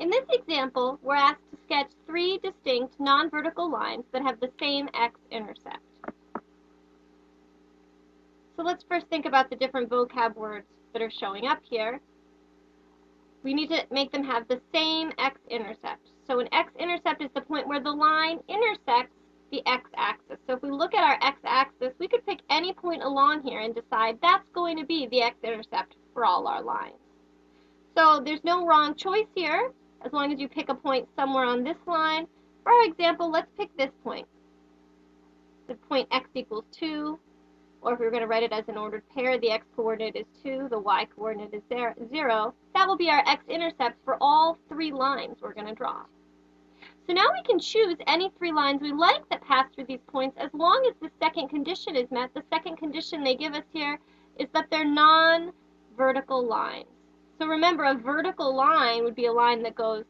In this example, we're asked to sketch 3 distinct non-vertical lines that have the same x-intercept. So let's first think about the different vocab words that are showing up here. We need to make them have the same x-intercept. So an x-intercept is the point where the line intersects the x-axis. So if we look at our x-axis, we could pick any point along here and decide that's going to be the x-intercept for all our lines. So there's no wrong choice here, as long as you pick a point somewhere on this line. For our example, let's pick this point. The point x equals 2, or if we were going to write it as an ordered pair, the x-coordinate is 2, the y-coordinate is 0. That will be our x-intercept for all 3 lines we're going to draw. So now we can choose any 3 lines we like that pass through these points as long as the second condition is met. The second condition they give us here is that they're non-vertical lines. So remember, a vertical line would be a line that goes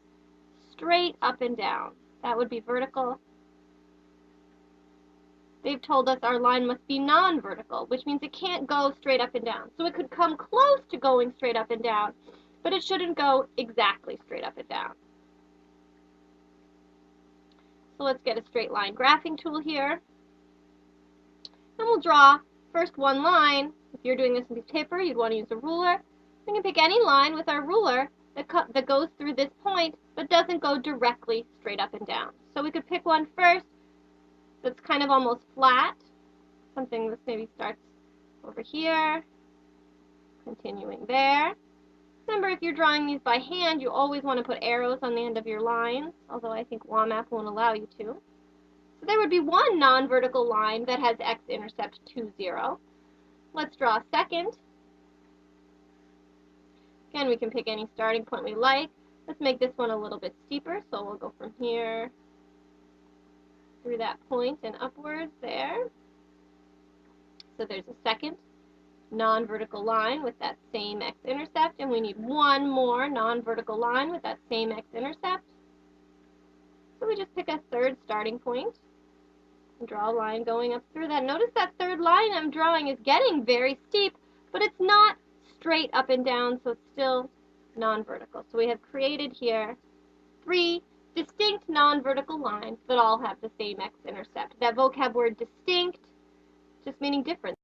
straight up and down. That would be vertical. They've told us our line must be non-vertical, which means it can't go straight up and down. So it could come close to going straight up and down, but it shouldn't go exactly straight up and down. So let's get a straight line graphing tool here. And we'll draw first one line. If you're doing this on a piece of paper, you'd want to use a ruler. We can pick any line with our ruler that goes through this point, but doesn't go directly straight up and down. So we could pick one first that's kind of almost flat, something that maybe starts over here, continuing there. Remember, if you're drawing these by hand, you always want to put arrows on the end of your lines, although I think WAMAP won't allow you to. So there would be one non-vertical line that has x-intercept 2, 0. Let's draw a second. Again, we can pick any starting point we like. Let's make this one a little bit steeper, so we'll go from here through that point and upwards there. So there's a second non-vertical line with that same x-intercept, and we need one more non-vertical line with that same x-intercept. So we just pick a third starting point and draw a line going up through that. Notice that third line I'm drawing is getting very steep, but it's not straight up and down, so it's still non-vertical. So we have created here 3 distinct non-vertical lines that all have the same x-intercept. That vocab word distinct just meaning different.